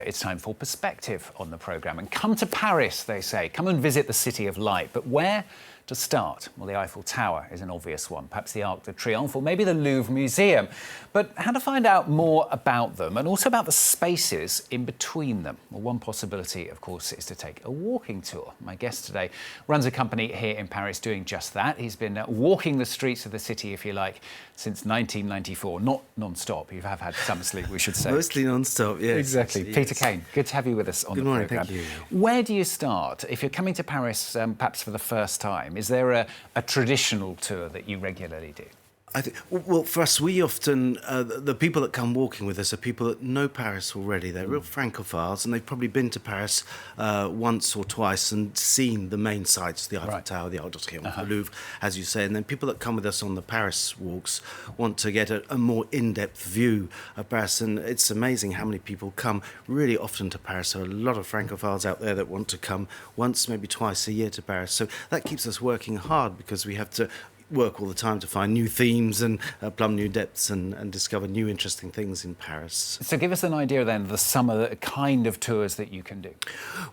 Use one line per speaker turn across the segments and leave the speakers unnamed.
It's time for Perspective on the programme. And come to Paris, they say. Come and visit the City of Light. But where to start? Well, the Eiffel Tower is an obvious one. Perhaps the Arc de Triomphe or maybe the Louvre Museum. But how to find out more about them and also about the spaces in between them? Well, one possibility, of course, is to take a walking tour. My guest today runs a company here in Paris doing just that. He's been walking the streets of the city, if you like, since 1994. Not non-stop. You have had some sleep, we should say.
Mostly non-stop, yes.
Exactly.
Yes.
Peter Caine, good to have you with us on the programme.
Good morning, thank you.
Where do you start? If you're coming to Paris, perhaps for the first time, is there a traditional tour that you regularly do?
I think, well, for us, we often, the people that come walking with us are people that know Paris already. They're real Francophiles, and they've probably been to Paris once or twice and seen the main sites, the Eiffel Tower, the Arc de Triomphe, the Louvre, as you say. And then people that come with us on the Paris walks want to get a more in-depth view of Paris. And it's amazing how many people come really often to Paris. There are a lot of Francophiles out there that want to come once, maybe twice a year to Paris. So that keeps us working hard because we have to work all the time to find new themes and plumb new depths and discover new interesting things in Paris.
So give us an idea then of some of the kind of tours that you can do.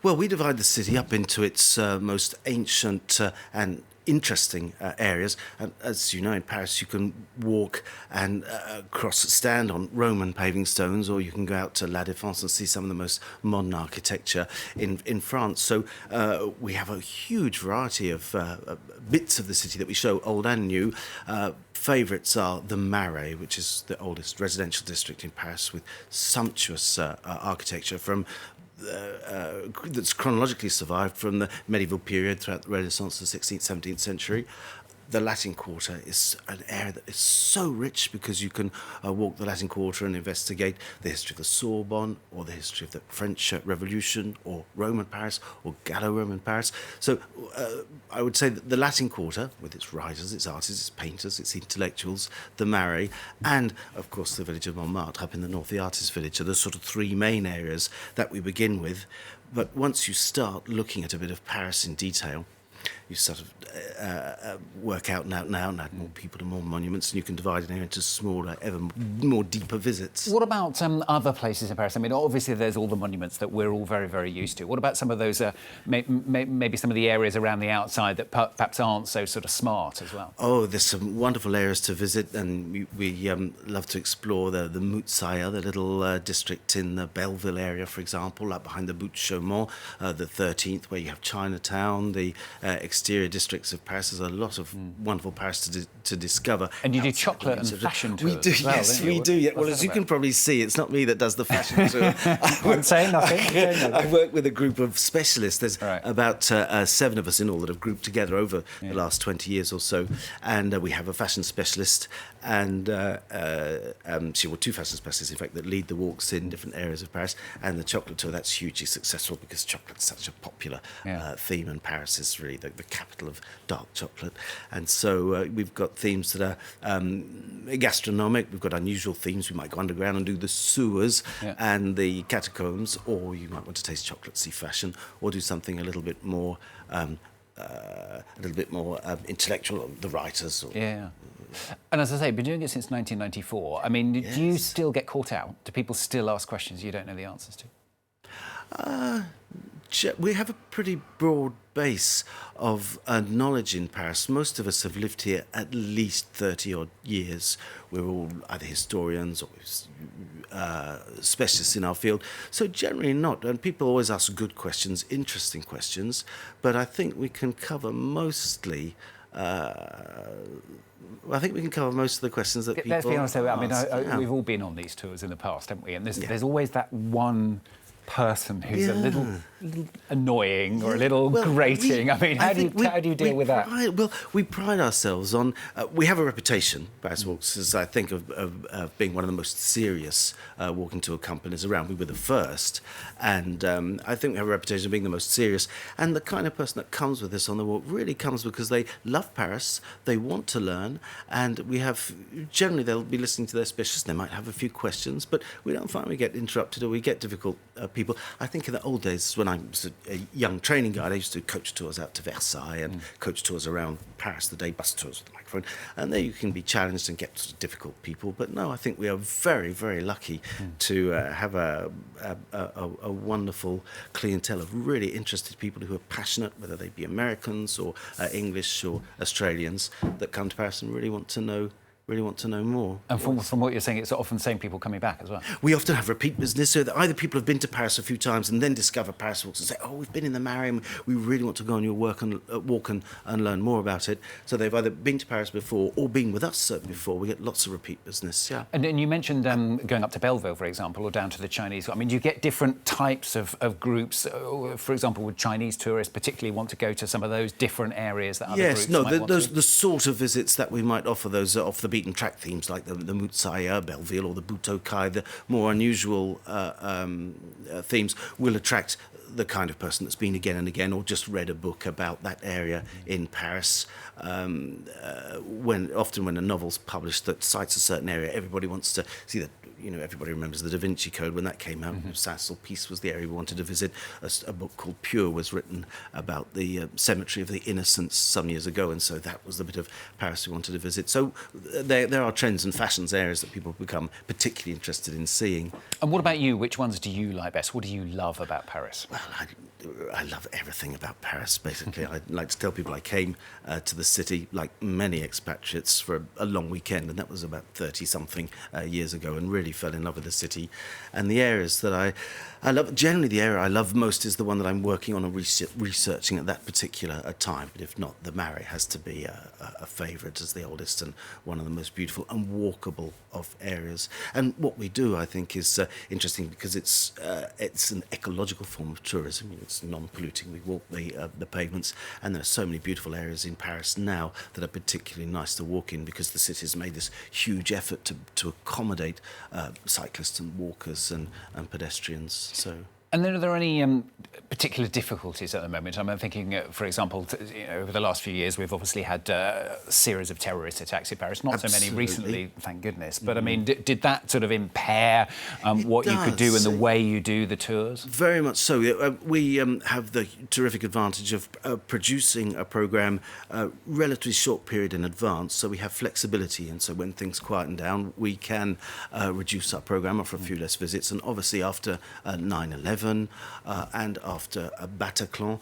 Well, we divide the city up into its most ancient and interesting areas. And as you know, in Paris you can walk and stand on Roman paving stones, or you can go out to La Défense and see some of the most modern architecture in France. So we have a huge variety of bits of the city that we show, old and new. Favourites are the Marais, which is the oldest residential district in Paris, with sumptuous architecture from that's chronologically survived from the medieval period throughout the Renaissance, the 16th, 17th century. The Latin Quarter is an area that is so rich because you can walk the Latin Quarter and investigate the history of the Sorbonne or the history of the French Revolution or Roman Paris or Gallo-Roman Paris. So I would say that the Latin Quarter, with its writers, its artists, its painters, its intellectuals, the Marais, and of course the village of Montmartre up in the north, the artist village, are the sort of three main areas that we begin with. But once you start looking at a bit of Paris in detail, you sort of work out now and add more people to more monuments, and you can divide it into smaller, ever more deeper visits.
What about other places in Paris? I mean, obviously there's all the monuments that we're all very, very used to. What about some of those, maybe some of the areas around the outside that perhaps aren't so sort of smart as well?
Oh, there's some wonderful areas to visit, and we love to explore the Moussaïa, the little district in the Belleville area, for example, up behind the Butte Chaumont, the 13th, where you have Chinatown, the exterior districts of Paris. There's a lot of wonderful Paris to discover.
And you do chocolate and fashion tours.
We do,
as well,
yes, we do. Yeah. Well, as you can probably see, it's not me that does the fashion tour.
I'm saying nothing.
I work with a group of specialists. There's about 7 of us in all that have grouped together over the last 20 years or so. And we have a fashion specialist and 2 fashion specialists, in fact, that lead the walks in different areas of Paris. And the chocolate tour, that's hugely successful because chocolate's such a popular theme, and Paris is really the capital of dark chocolate. And so we've got themes that are gastronomic. We've got unusual themes. We might go underground and do the sewers and the catacombs, or you might want to taste chocolate, see fashion, or do something a little bit more intellectual, the writers.
And as I say, been doing it since 1994. I mean, do you still get caught out? Do people still ask questions you don't know the answers to?
We have a pretty broad base of knowledge in Paris. Most of us have lived here at least 30-odd years. We're all either historians or specialists in our field. So generally not. And people always ask good questions, interesting questions. But I think we can cover mostly... I think we can cover most of the questions that people ask.
Let's be honest, I mean, we've all been on these tours in the past, haven't we? And there's always that one person who's a little annoying or a little grating. I mean, how do you deal with that?
We pride ourselves on... we have a reputation, Paris Walks, as I think of being one of the most serious walking tour companies around. We were the first, and I think we have a reputation of being the most serious. And the kind of person that comes with us on the walk really comes because they love Paris, they want to learn, and we have... Generally, they'll be listening to their specialists. They might have a few questions, but we don't find we get interrupted or we get difficult people. I think in the old days, when I was a young training guide, I used to do coach tours out to Versailles and coach tours around Paris, the day bus tours with the microphone. And there you can be challenged and get difficult people. But no, I think we are very, very lucky to have a wonderful clientele of really interested people who are passionate, whether they be Americans or English or Australians, that come to Paris and really want to know more.
And from what you're saying, it's often the same people coming back as well.
We often have repeat business, so that either people have been to Paris a few times and then discover Paris Walks and say, oh, we've been in the Marais and we really want to go on your walk and learn more about it. So they've either been to Paris before or been with us before. We get lots of repeat business, yeah.
And you mentioned going up to Belleville, for example, or down to the Chinese. I mean, do you get different types of groups? For example, would Chinese tourists particularly want to go to some of those different areas that other groups might want to?
The sort of visits that we might offer, those off the beaten track themes like the Mutsaya, Belleville or the Butokai, the more unusual themes will attract the kind of person that's been again and again or just read a book about that area in Paris. When a novel's published that cites a certain area, everybody wants to see that. Everybody remembers the Da Vinci Code when that came out. Saint-Sulpice was the area we wanted to visit. A book called Pure was written about the cemetery of the Innocents some years ago, and so that was the bit of Paris we wanted to visit. So there are trends and fashions areas that people become particularly interested in seeing.
And what about you? Which ones do you like best? What do you love about Paris?
Well, I love everything about Paris, basically. I like to tell people I came to the city, like many expatriates, for a long weekend, and that was about 30-something years ago, and really fell in love with the city. And the areas that I love, generally the area I love most is the one that I'm working on and researching at that particular time. But if not, the Marais has to be a favourite as the oldest and one of the most beautiful and walkable of areas. And what we do, I think, is interesting because it's an ecological form of tourism. It's non-polluting. We walk the pavements, and there are so many beautiful areas in Paris now that are particularly nice to walk in because the city's made this huge effort to accommodate cyclists and walkers and pedestrians. So.
And then are there any particular difficulties at the moment? I'm thinking, for example, over the last few years, we've obviously had a series of terrorist attacks in Paris. Not
Absolutely.
so many recently, thank goodness. But I mean, did that sort of impair what you could do and the way you do the tours?
Very much so. We have the terrific advantage of producing a programme a relatively short period in advance, so we have flexibility. And so when things quieten down, we can reduce our programme, offer a few less visits. And obviously after 9/11, and after Bataclan,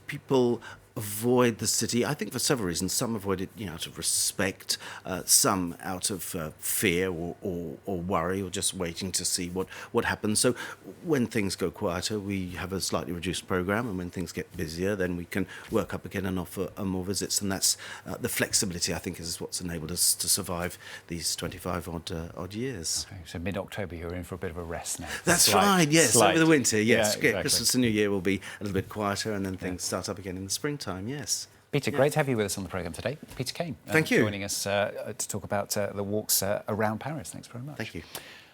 people avoid the city, I think for several reasons. Some avoid it, out of respect, some out of fear or worry, or just waiting to see what happens. So when things go quieter, we have a slightly reduced programme, and when things get busier, then we can work up again and offer more visits. And that's the flexibility, I think, is what's enabled us to survive these 25 odd years.
Okay, so mid-October, you're in for a bit of a rest now.
That's right, yes, over the winter, yes.
Yeah, exactly.
Christmas and New Year will be a little bit quieter, and then things start up again in the springtime, yes.
Peter, great to have you with us on the programme today. Peter Caine.
Thank you.
Joining us to talk about the walks around Paris. Thanks very much.
Thank you.